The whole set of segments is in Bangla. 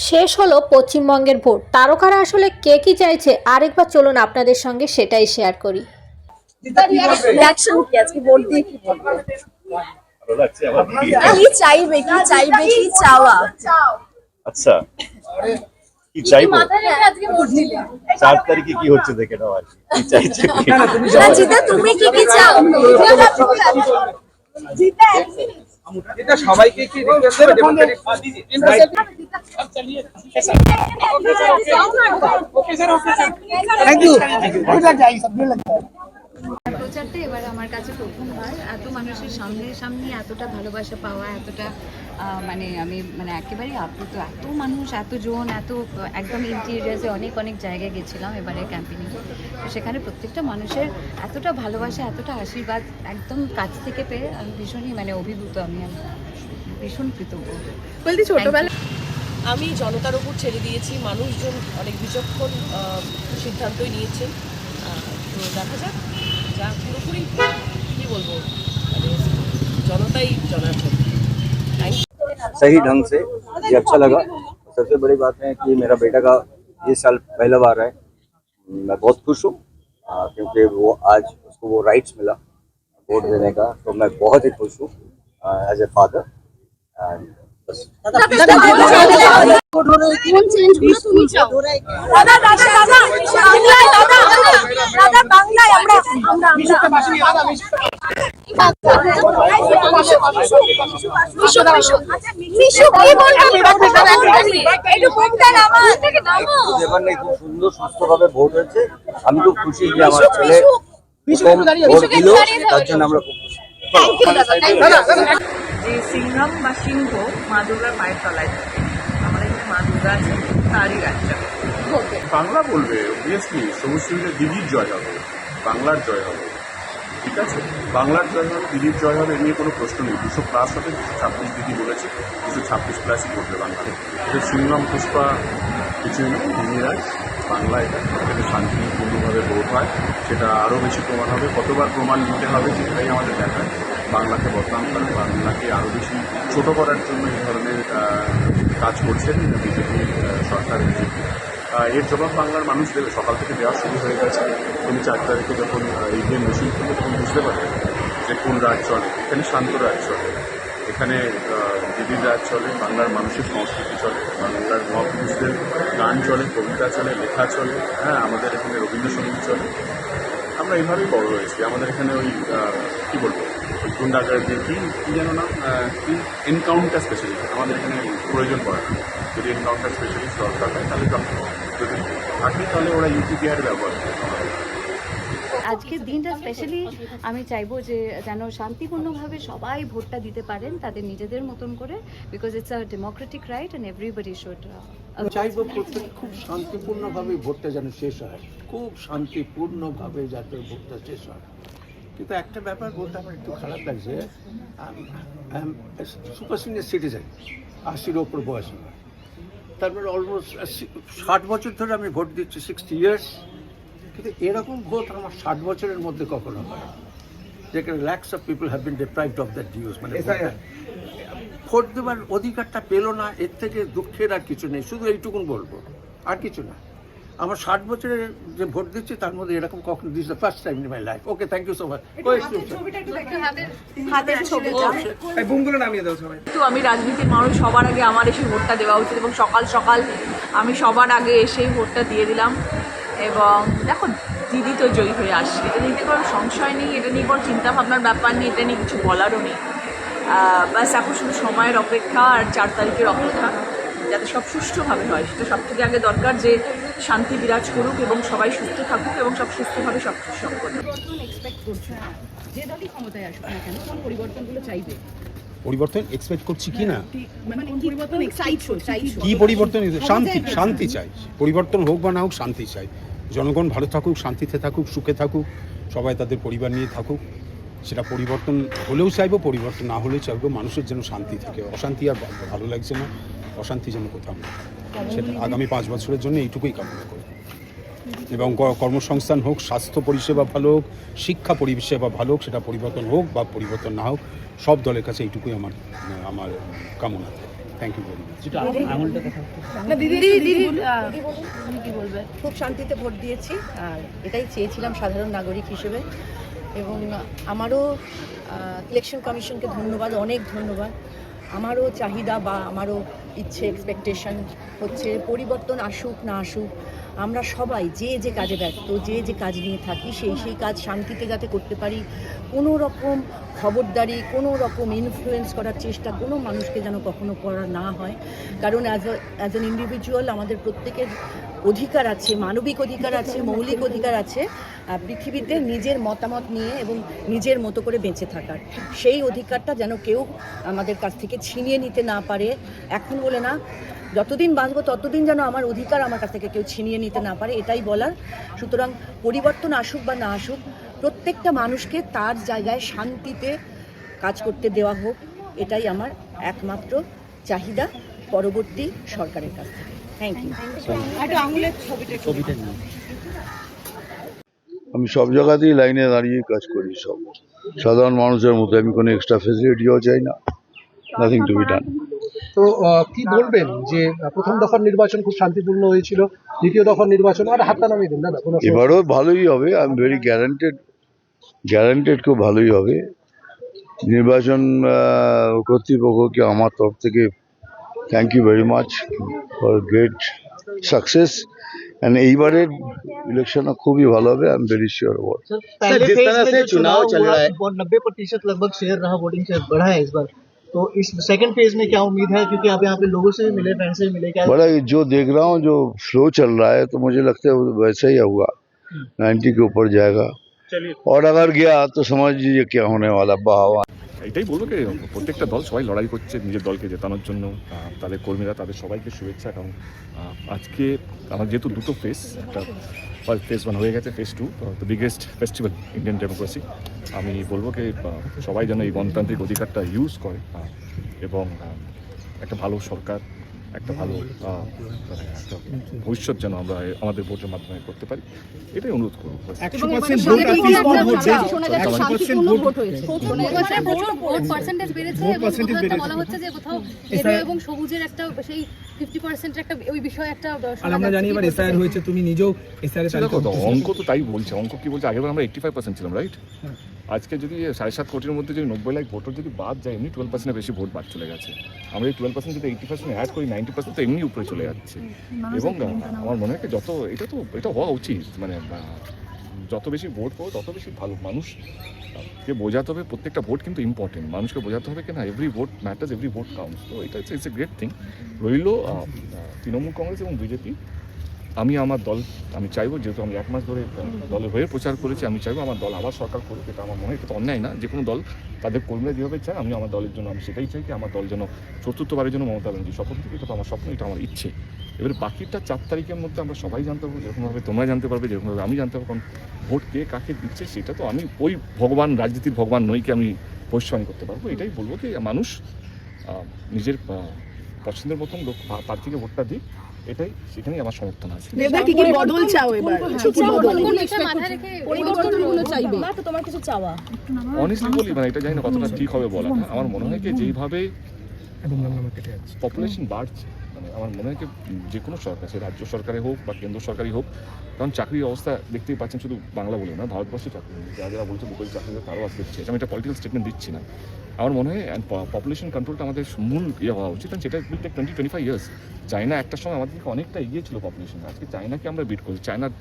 শেষ হলো পশ্চিমবঙ্গের ভোট। তারকারা আসলে কে কি চাইছে আরেকবার চলুন আপনাদের সঙ্গে সেটাই শেয়ার করি। রিঅ্যাকশন কি আজকে ভোট দিয়ে কি বলবো? ভালো লাগছে আমার কি চাইবে কি চাওয়া? আচ্ছা কি চাইবো 4 তারিখে কি হচ্ছে দেখে নাও আর কি চাইছে জিতা তুমি কি চাও? জিতা এটা সবাইকে কি রিকোয়েস্ট করে democratic okay sir thank you প্রচারটা এবার আমার কাছে প্রথমবার এত মানুষের সামনে এতটা ভালোবাসা পাওয়া, এতটা আমি একেবারেই আপ্লুত। এত মানুষ, এতজন, এত একদম ইন্টেরিয়ার্সে অনেক জায়গায় গেছিলাম এবারে ক্যাম্পেইনে। সেখানে প্রত্যেকটা মানুষের এতটা ভালোবাসা, এতটা আশীর্বাদ একদম কাছ থেকে পেয়ে আমি ভীষণই অভিভূত। আমি ভীষণ কৃতজ্ঞ। বলতে ছোটবেলা আমি জনতার ওপর ছেড়ে দিয়েছি। মানুষজন অনেক বিচক্ষণ সিদ্ধান্তই নিয়েছেন। তো দেখা যাক, যা পুরোপুরি কি বলবো, জনতাই জনার্দন। सही ढंग से ये अच्छा लगा। सबसे बड़ी बात है कि मेरा बेटा का इस साल पहला बार है। मैं बहुत खुश हूँ क्योंकि वो आज उसको वो राइट्स मिला वोट देने का, तो मैं बहुत ही खुश हूँ एज ए फादर। খুব সুন্দর সুস্থভাবে ভোট হয়েছে। আমি খুব খুশি যে আমার ছেলে ভোট দিল, তার জন্য আমরা খুব খুশি। যে সিংহাম বা সিংহ মা দুর্গার পায়ের তলায় থাকে, আমাদের এখানে মা দুর্গা আছে, তারই রাজ্য। বাংলা বলবে অবভিয়াসলি, সবুজ সিংহের দিদির জয় হবে, বাংলার জয় হবে। ঠিক আছে, বাংলার জয় হবে, দিদির জয় হবে, এ নিয়ে কোনো প্রশ্ন নেই। 200+ হবে, 226 দিদি বলেছে, 226+ই করবে বাংলা। এটা সিংহাম পুষ্পা কিছুই না, দিদিরাজ বাংলা। এটা থেকে শান্তিপূর্ণভাবে ভোট হয়, সেটা আরও বেশি প্রমাণ হবে। কতবার প্রমাণ দিতে হবে সেটাই আমাদের দেখায়। বাংলাকে বদনাম করে, বাংলাকে আরও বেশি ছোট করার জন্য এই ধরনের কাজ করছেন বিজেপি সরকার। বিজেপি এর জবাব বাংলার মানুষ দেবে। সকাল থেকে দেওয়া শুরু হয়ে গেছে। উনি 4 তারিখে যখন ইভিএম মেশিন খুলবে তখন বুঝতে পারবেন যে কোন রাজ চলে। এখানে শান্ত রাজ চলে, এখানে দিদির রাজ চলে, বাংলার মানুষের সংস্কৃতি চলে, বাংলার মহাপুরুষদের গান চলে, কবিতা চলে, লেখা চলে। হ্যাঁ, আমাদের এখানে রবীন্দ্রসঙ্গীত চলে। আমরা এইভাবেই বড় হয়েছি। আমাদের এখানে ওই কী বলবো, ওই গুন্ডাগার্দি কি যেন নাম, এনকাউন্টার স্পেশালিস্ট আমাদের এখানে প্রয়োজন পড়ে না। যদি এনকাউন্টার স্পেশালিস্ট দরকার হয় তাহলে যখন যদি থাকে তাহলে ওরা ইউপিপিআর ব্যবহার করে। আজকের দিনটা স্পেশালি আমি চাইবো যে যেন শান্তিপূর্ণভাবে সবাই ভোটটা দিতে পারেন তাদের নিজেদের মতন করে, because it's a Democratic right and everybody should. চাইবো প্রত্যেক খুব শান্তিপূর্ণভাবে ভোটটা যেন শেষ হয়, খুব শান্তিপূর্ণভাবে যাতে ভোটটা শেষ হয়। কিন্তু একটা ব্যাপার বলতে আমার একটু খারাপ লাগছে, সুপার সিনিয়র সিটিজেন, 80-র ওপর বয়স। তারপরে অলমোস্ট 60 বছর ধরে আমি ভোট দিচ্ছি, 60 ইয়ার্স। কিন্তু এরকম ভোট আমার 60 বছরের মধ্যে কখনো হয়, যেখানে lakhs of people have been deprived of that dues. মানে ভোট দেওয়ার অধিকারটা পেল না, এর থেকে দুঃখের আর কিছু নেই। শুধু এইটুকুন বলবো, আর কিছু না। আমার 60 বছরের যে ভোট দিচ্ছি তার মধ্যে এরকম কখনো this the first time in my life. Okay, thank you so much. তো আমি রাজনীতির মানুষ, সবার আগে আমার এসে ভোটটা দেওয়া উচিত, এবং সকাল সকাল আমি সবার আগে এসেই ভোটটা দিয়ে দিলাম। এবং দেখো, দিদি তো জয়ী হয়ে আসছে, এটা নিয়ে কোনো সংশয় নেই, এটা নিয়ে কোনো চিন্তাভাবনার ব্যাপার নেই, এটা নিয়ে কিছু বলারও নেই। ব্যাস এখন শুধু সময়ের অপেক্ষা আর 4 তারিখের অপেক্ষা, যাতে সব সুষ্ঠুভাবে হয়। সেটা সব থেকে আগে দরকার যে শান্তি বিরাজ করুক এবং সবাই সুস্থ থাকুক এবং সব সুস্থভাবে সব কিছু সম্পন্ন। যে দলই ক্ষমতায় আসুক না কেন, কোন পরিবর্তনগুলো চাইবে? পরিবর্তন এক্সপেক্ট করছি কি না, কি পরিবর্তন? শান্তি চাই। পরিবর্তন হোক বা না হোক, শান্তি চাই। জনগণ ভালো থাকুক, শান্তিতে থাকুক, সুখে থাকুক, সবাই তাদের পরিবার নিয়ে থাকুক। সেটা পরিবর্তন হলেও চাইবো, পরিবর্তন না হলেও চাইবো মানুষের যেন শান্তি থাকে। অশান্তি আর ভালো লাগছে না, অশান্তি যেন কোথাও না। সেটা আগামী 5 বছরের জন্য এইটুকুই কামনা করি। এবং কর্মসংস্থান হোক, স্বাস্থ্য পরিষেবা ভালো হোক, শিক্ষা পরিষেবা ভালো হোক, সেটা পরিবর্তন হোক বা পরিবর্তন না হোক, সব দলের কাছে এইটুকুই আমার কামনা। Thank you very much. খুব শান্তিতে ভোট দিয়েছি আর এটাই চেয়েছিলাম সাধারণ নাগরিক হিসেবে। এবং আমারও ইলেকশন কমিশনকে ধন্যবাদ, অনেক ধন্যবাদ। আমারও চাহিদা বা আমারও ইচ্ছে, এক্সপেকটেশন হচ্ছে পরিবর্তন আসুক না আসুক, আমরা সবাই যে যে কাজে ব্যস্ত, যে যে কাজ নিয়ে থাকি, সেই কাজ শান্তিতে যাতে করতে পারি। কোনো রকম খবরদারি, কোনো রকম ইনফ্লুয়েন্স করার চেষ্টা কোনো মানুষকে যেন কখনো করা না হয়। কারণ অ্যাজ অ্যান ইন্ডিভিজুয়াল আমাদের প্রত্যেকের অধিকার আছে, মানবিক অধিকার আছে, মৌলিক অধিকার আছে পৃথিবীতে নিজের মতামত নিয়ে এবং নিজের মতো করে বেঁচে থাকার। সেই অধিকারটা যেন কেউ আমাদের কাছ থেকে ছিনিয়ে নিতে না পারে। এখন বলে না, যতদিন বাঁচবো ততদিন যেন আমার অধিকার আমার কাছ থেকে কেউ ছিনিয়ে নিতে না পারে, এটাই বলার। সুতরাং পরিবর্তন আসুক বা না আসুক, প্রত্যেকটা মানুষকে তার জায়গায় শান্তিতে কাজ করতে দেওয়া হোক, এটাই আমার একমাত্র চাহিদা পরবর্তী সরকারের কাছ থেকে। Thank you. আমি সব জায়গাতেই লাইনে দাঁড়িয়ে কাজ করি, সব সাধারণ মানুষের মতো। আমি কোনো এক্সট্রা ফেসিলিটিও চাই না, নাথিং টু বি ডান। তো কি বলবেন যে প্রথম দফার নির্বাচন খুব শান্তিপূর্ণ হয়েছিল, দ্বিতীয় দফার নির্বাচন আর হাতটা নামিয়ে দিন দাদা? এবারও ভালোই হবে, আই এম ভেরি গ্যারান্টেড খুব ভালোই হবে। নির্বাচন কর্তৃপক্ষকে আমার তরফ থেকে thank you very much for great success. And এইবারের ইলেকশনটা খুবই ভালো হবে, I am very sure about. पहले फेज में जो चुनाव चल रहा है 90% लगभग शेयर रहा, वोटिंग शेयर बढ़ा है इस बार, तो इस सेकंड फेज में क्या उम्मीद है? क्योंकि आप यहाँ पे लोगों से भी मिले, फ्रेंड से भी मिले, क्या बड़ा जो देख रहा हूँ जो फ्लो चल रहा है, तो मुझे लगता है वैसा ही होगा, 90 के ऊपर जाएगा। और अगर गया तो समझ लीजिए क्या होने वाला बहावा। এটাই বলবো কি, প্রত্যেকটা দল সবাই লড়াই করছে নিজের দলকে জেতানোর জন্য। তাদের কর্মীরা, তাদের সবাইকে শুভেচ্ছা। কারণ আজকে আমার যেহেতু দুটো ফেজ, একটা ফেজ 1 হয়ে গেছে, phase 2 the biggest festival Indian democracy. আমি বলবো কি সবাই যেন এই গণতান্ত্রিক অধিকারটা ইউজ করে এবং একটা ভালো সরকার, একটা ভালো একটা ভবিষ্যৎ যেন আমরা আমাদের ভোটের মাধ্যমে করতে পারি, এটাই অনুরোধ করবো। আমরা জানি এবার এসআইআর হয়েছে, তুমি নিজেও এসআইআর অঙ্ক তো তাই বলছে। অঙ্ক কি বলছে, আগেবার আমরা 85% ছিলাম, রাইট? আজকে যদি 7.5 কোটির মধ্যে যদি 90 লাখ ভোটার যদি বাদ যায়, এমনি 12% বেশি ভোট বাদ চলে গেছে। আমরা এই 12% যদি 80% অ্যাড করি, 90% তো এমনি উপরে চলে যাচ্ছে। এবং আমার মনে হয় এটা হওয়া উচিত। মানে যত বেশি ভোট পাবো তত বেশি ভালো। মানুষকে বোঝাতে হবে প্রত্যেকটা ভোট কিন্তু ইম্পর্টেন্ট। মানুষকে বোঝাতে হবে কি না, every vote matters, every vote counts. তো এটা ইটস এ গ্রেট থিং। রইল তৃণমূল কংগ্রেস এবং বিজেপি, আমি আমার দল, আমি চাইবো, যেহেতু আমি 1 মাস ধরে দলের হয়ে প্রচার করেছি, আমি চাইবো আমার দল আবার সরকার করুক। এটা আমার মনে হয় এটা তো অন্যায় না। যে কোনো দল তাদের কর্মীরা যেভাবে চায়, আমি আমার দলের জন্য আমি সেটাই চাই কি আমার দল যেন চতুর্থবারের জন্য মমতা ব্যানার্জি শপথ থেকে। এটা তো আমার স্বপ্ন, এটা আমার ইচ্ছে। এবারে বাকিটা 4 তারিখের মধ্যে আমরা সবাই জানতে পারবো, যেরকমভাবে তোমরা জানতে পারবে, যেরকমভাবে আমি জানতে পারবো। কারণ ভোট কে কাকে দিচ্ছে সেটা তো আমি ওই ভগবান, রাজনীতির ভগবান নই কি আমি ভবিষ্যৎবাণী করতে পারবো। এটাই বলবো কি মানুষ নিজের পছন্দের মতন লোক প্রার্থীকে ভোটটা দিই, এটাই সেখানেই আমার সমর্থন আছে। বদল চাও এবার? পরিবর্তনগুলো চাইবে না তো, তোমার কিছু চাওয়া? অনেস্টলি বলি, মানে এটা জানি না কতটা ঠিক হবে বলা। আমার মনে হয় কি যেইভাবে পপুলেশন বাড়ছে, মানে আমার মনে হয় কি যে কোনো সরকার, সে রাজ্য সরকারে হোক বা কেন্দ্র সরকারই হোক, কারণ চাকরির অবস্থা দেখতেই পাচ্ছেন, শুধু বাংলা বলে না, ভারতবর্ষে চাকরি যারা বলছে বেকারি চাকরি, তারাও আজকে দিচ্ছে। আমি একটা পলিটিক্যাল স্টেটমেন্ট দিচ্ছি না। আমার মনে হয় পপুলেশন কন্ট্রোলটা আমাদের মূল হওয়া উচিত, কারণ সেটা উইল টেক 20-25 ইয়ার্স। চায়না একটা সময় আমাদের থেকে অনেকটা এগিয়ে ছিল পপুলেশন, আজকে চায়নাকে আমরা বিট করছি। চায়নার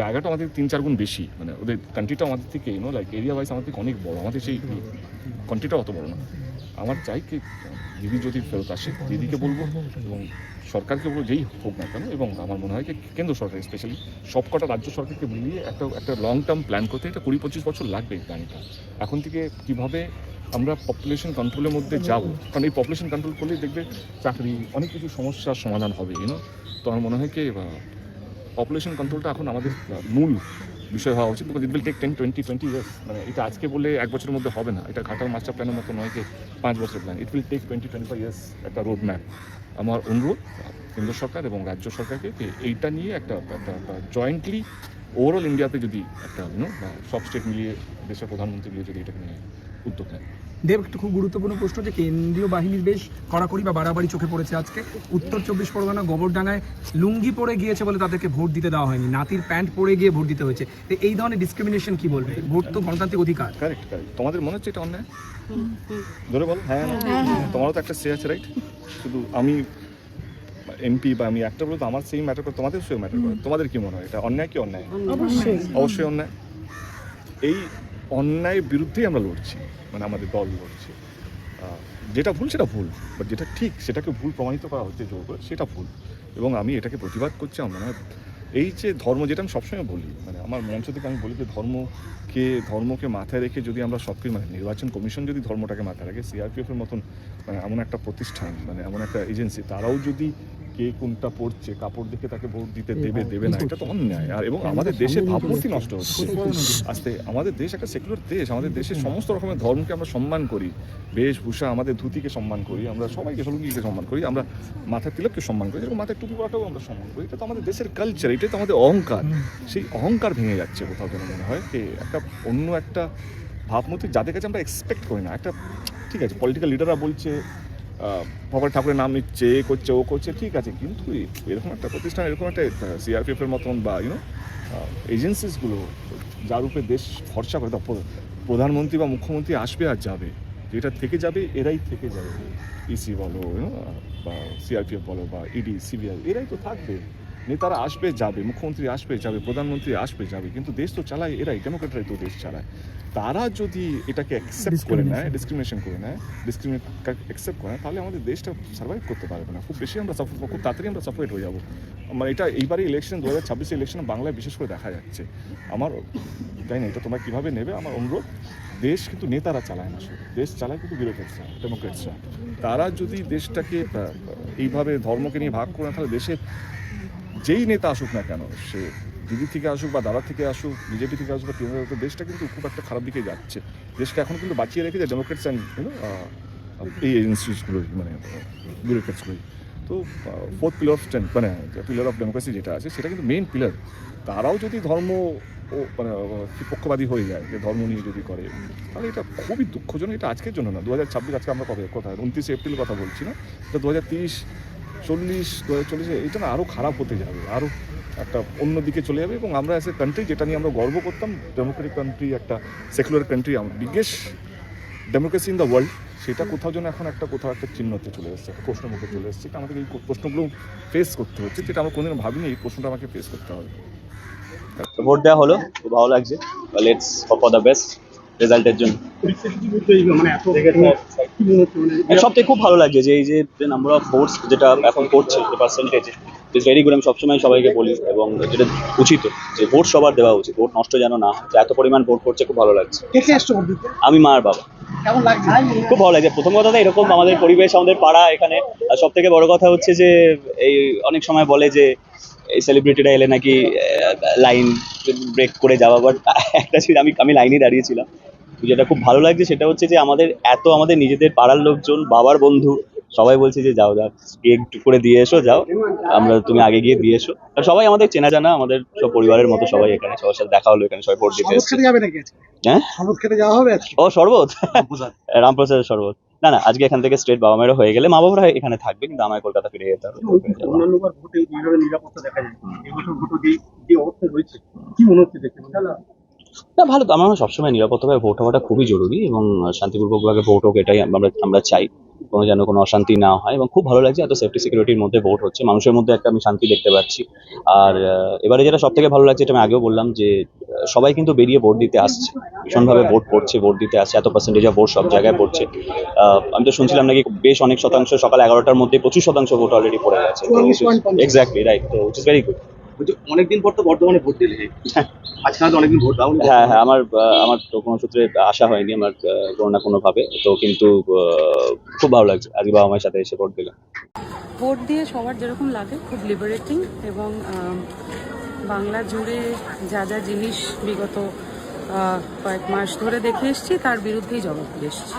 জায়গাটা আমাদের 3-4 গুণ বেশি, মানে ওদের কান্ট্রিটা আমাদের থেকে লাইক এরিয়া ওয়াইজ আমাদের থেকে অনেক বড়, আমাদের সেই কান্ট্রিটা অত বড় না। আমার চাই কি দিদি যদি ফেরত আসে, দিদিকে বলবো এবং সরকারকে বলবো, যেই হোক না কেন। এবং আমার মনে হয় কি কেন্দ্র সরকার স্পেশালি সবকটা রাজ্য সরকারকে মিলিয়ে একটা লং টার্ম প্ল্যান করতে, এটা 20-25 বছর লাগবে এই প্ল্যানটা। এখন থেকে কীভাবে আমরা পপুলেশন কন্ট্রোলের মধ্যে যাব, কারণ এই পপুলেশন কন্ট্রোল করলেই দেখবে চাকরি, অনেক কিছু সমস্যার সমাধান হবে, তো আমার মনে হয় কি পপুলেশন কন্ট্রোলটা এখন আমাদের মূল বিষয় হওয়া উচিত। Because it will take 10-20 years. মানে এটা আজকে বলে 1 বছরের মধ্যে হবে না। এটা ঘাটাল মাস্টার প্ল্যানের মতো নয় যে 5 বছরের plan. It will take 20-25 years একটা রোড ম্যাপ। আমার অনুরোধ কেন্দ্র সরকার এবং রাজ্য সরকারকে এইটা নিয়ে একটা জয়েন্টলি ওভারঅল ইন্ডিয়াতে যদি একটা সব স্টেট মিলিয়ে, দেশের প্রধানমন্ত্রী মিলিয়ে যদি এটাকে নিয়ে উদ্যোগ নেয়। দেব, একটা খুব গুরুত্বপূর্ণ প্রশ্ন, যে কেন্দ্রীয় বাহিনীর বেশ কড়াকড়ি বা বাড়াবাড়ি চোখে পড়েছে আজকে। উত্তর 24 পরগনা গোবরডাঙ্গায় লুঙ্গি পরে গিয়েছে বলে তাদেরকে ভোট দিতে দেওয়া হয়নি, নাতির প্যান্ট পরে গিয়ে ভোট দিতে হয়েছে। তো এই ধরনের ডিসক্রিমিনেশন কি বলবে? ভোট তো গণতান্ত্রিক অধিকার। Correct correct. তোমাদের মনে হচ্ছে এটা অন্যায়? ধরে বলো হ্যাঁ, তোমারও তো একটা সে আছে, রাইট? শুধু আমি এমপি বা আমি একটা বলে তো আমার সেই ম্যাটার করে, তোমাদের সেই ম্যাটার করে। তোমাদের কি মনে হয় এটা অন্যায় কি অন্যায়? অবশ্যই অন্যায়। এই অন্যায়ের বিরুদ্ধেই আমরা লড়ছি, মানে আমাদের দল লড়ছে। যেটা ভুল সেটা ভুল, বাট যেটা ঠিক সেটাকে ভুল প্রমাণিত করা হচ্ছে জোর করে, সেটা ভুল। এবং আমি এটাকে প্রতিবাদ করছি। আমার মনে হয় এই যে ধর্ম, যেটা আমি সবসময় বলি, মানে আমার মঞ্চ থেকে আমি বলি যে ধর্মকে মাথায় রেখে যদি আমরা সব কিছু, মানে নির্বাচন কমিশন যদি ধর্মটাকে মাথায় রাখে, সিআরপিএফের মতন মানে এমন একটা প্রতিষ্ঠান, মানে এমন একটা এজেন্সি, তারাও যদি কে কোনটা পড়ছে কাপড় দেখে তাকে ভোট দিতে দেবে না, এটা তো অন্যায়। আর এবং আমাদের দেশের ভাবমূর্তি নষ্ট হচ্ছে আস্তে। আমাদের দেশ একটা সেকুলার দেশ, আমাদের দেশের সমস্ত রকমের ধর্মকে আমরা সম্মান করি, বেশভূষা, আমাদের ধুতিকে সম্মান করি, আমরা সবাইকে সলুঙ্গিকে সম্মান করি, আমরা মাথার তিলককে সম্মান করি, এবং মাথায় টুপি পরাটাও আমরা সম্মান করি। এটা তো আমাদের দেশের কালচার, এটাই তো আমাদের অহংকার। সেই অহংকার ভেঙে যাচ্ছে কোথাও যেন মনে হয় একটা অন্য একটা ভাবমূর্তি, যাদের কাছে আমরা এক্সপেক্ট করি না। একটা ঠিক আছে, পলিটিক্যাল লিডাররা বলছে ভগবান ঠাকুরের নাম নিচ্ছে, এ করছে ও করছে, ঠিক আছে, কিন্তু এরকম একটা প্রতিষ্ঠান, এরকম একটা সিআরপিএফের মতন বা এজেন্সিসগুলো যার উপরে দেশ ভরসা করে, প্রধানমন্ত্রী বা মুখ্যমন্ত্রী আসবে আর যাবে, যেটা থেকে যাবে এরাই থেকে যাবে। ইসি বলো বা সিআরপিএফ বলো বা ইডি সিবিআই, এরাই তো থাকবে। নেতারা আসবে যাবে, মুখ্যমন্ত্রী আসবে যাবে, প্রধানমন্ত্রী আসবে যাবে, কিন্তু দেশ তো চালায় এরাই, ডেমোক্রেটরাই তো দেশ চালায়। তারা যদি এটাকে অ্যাকসেপ্ট করে নেয়, ডিসক্রিমিনেশন করে নেয়, অ্যাকসেপ্ট করে নেয়, তাহলে আমাদের দেশটা সার্ভাইভ করতে পারবে না। খুব বেশি আমরা খুব তাড়াতাড়ি আমরা সাফোরেট হয়ে যাবো। মানে এটা এইবারে ইলেকশন 2026 ইলেকশন বাংলায় বিশেষ করে দেখা যাচ্ছে। আমার জানি না এটা তোমরা কীভাবে নেবে, আমার অনুরোধ, দেশ কিন্তু নেতারা চালায় না, শুধু দেশ চালায় কিন্তু বিউরোক্রেটসরা, ডেমোক্রেটসরা। তারা যদি দেশটাকে এইভাবে ধর্মকে নিয়ে ভাগ করে না, তাহলে দেশের যেই নেতা আসুক না কেন, সে দিদি থেকে আসুক বা দাদা থেকে আসুক, বিজেপি থেকে আসুক বা কেন্দ্র, দেশটা কিন্তু খুব একটা খারাপ দিকে যাচ্ছে। দেশকে এখন কিন্তু বাঁচিয়ে রেখেছে ডেমোক্রেটস অ্যান্ড এই এজেন্সিসগুলোই, মানে বিউরোক্রেটসগুলোই। তো ফোর্থ পিলার অফ স্ট্রেংথ, মানে পিলার অফ ডেমোক্রেসি যেটা আছে, সেটা কিন্তু মেইন পিলার। তারাও যদি ধর্ম ও মানে পক্ষপাতী হয়ে যায়, যে ধর্ম নিয়ে যদি করে, তাহলে এটা খুবই দুঃখজনক। এটা আজকের জন্য না, 2026 আজকে আমরা কথা 29 এপ্রিল কথা বলছি না, এটা 2030, 40, 2040 এটা না আরও খারাপ হতে যাবে, আরও একটা অন্য দিকে চলে যাবে। এবং আমরা অ্যাজ এ কান্ট্রি, যেটা নিয়ে আমরা গর্ব করতাম, ডেমোক্রেটিক কান্ট্রি, একটা secular country, biggest democracy in the world, সেটা কোথাও যেন এখন কোথাও একটা চিহ্নতে চলে এসেছে, একটা প্রশ্নের মুখে চলে এসেছে। আমাদের এই প্রশ্নগুলো ফেস করতে হচ্ছে, যেটা আমরা কোনোদিন ভাবিনি এই প্রশ্নটা আমাকে ফেস করতে হবে। ভোট দেওয়া হলো, খুব ভালো লাগছে। Let's hope for the best রেজাল্টের জন্য। সব থেকে খুব ভালো লাগছে যে এই যে নাম্বার অফ ভোটস যেটা এখন পড়ছে, যে পার্সেন্টেজ, ইটস ভেরি গুড। আমি সবসময় সবাইকে বলি, এবং যেটা উচিত যে ভোট সবার দেওয়া উচিত, ভোট নষ্ট যেন না হয়। এত পরিমাণ ভোট পড়ছে, খুব ভালো লাগছে। আমি মার বাবা। খুব ভালো লাগছে। প্রথম কথা তো এরকম আমাদের পরিবেশ, আমাদের পাড়া এখানে। আর সব থেকে বড় কথা হচ্ছে যে এই অনেক সময় বলে যে এই সেলিব্রিটিরা এলে নাকি লাইন ব্রেক করে যাওয়া, বাট একটা ছিল আমি লাইনে দাঁড়িয়েছিলাম। যেটা খুব ভালো লাগছে সেটা হচ্ছে যে আমাদের নিজেদের পাড়ার লোকজন, বাবার বন্ধু, সবাই বলছে যে যাও একটু করে দিয়ে এসো, যাও, তুমি আগে গিয়ে দিয়ে এসো। আর সবাই আমাদের চেনা জানা, আমাদের সব পরিবারের মতো সবাই এখানে, সবার সাথে দেখা হলো এখানে, সবাই ভোট দিতে এসেছে। হ্যাঁ, ও শরবত, রামপ্রসাদের শরবত। না আজকে এখান থেকে স্ট্রেট বাবা মায়েরও হয়ে গেলে, মা বাবারা এখানে থাকবে, কিন্তু আমায় কলকাতা ফিরে যেতে হবে। না ভালো, আমার সবসময় নিরাপত্তাভাবে ভোট হওয়াটা খুবই জরুরি, এবং শান্তিপূর্বকভাবে ভোট হোক, এটাই আমরা চাই। যেন কোনো অশান্তি না হয়, এবং খুব ভালো লাগছে এত সেফটি সিকিউরিটির মধ্যে ভোট হচ্ছে, মানুষের মধ্যে একটা আমি শান্তি দেখতে পাচ্ছি। আর এবারে যেটা সব থেকে ভালো লাগছে, এটা আমি আগেও বললাম, যে সবাই কিন্তু বেরিয়ে ভোট দিতে আসছে, ভীষণভাবে ভোট পড়ছে, ভোট দিতে আসছে, এত পার্সেন্টেজ অফ ভোট সব জায়গায় পড়ছে। আমি তো শুনছিলাম নাকি বেশ অনেক শতাংশ, সকাল 11টার মধ্যে 25% ভোট অলরেডি পড়ে গেছে। এক্স্যাক্টলি রাইট, তো উইচ ইজ ভেরি গুড। অনেকদিন পর তো বর্ধমানে ভোট দিলে, আজকে অনেকদিন ভোট দাও? হ্যাঁ, আমার তো কোনো সূত্রে আসা হয়নি, আমার কোনো না কোনোভাবে তো, কিন্তু খুব ভালো লাগছে আজকে বাবা মায়ের সাথে এসে ভোট দিলাম। ভোট দিয়ে সবার যেরকম লাগে, খুব লিবারেটিং, এবং বাংলা জুড়ে যা যা জিনিস বিগত কয়েক মাস ধরে দেখে এসেছি, তার বিরুদ্ধেই জবাব দিয়ে এসেছি।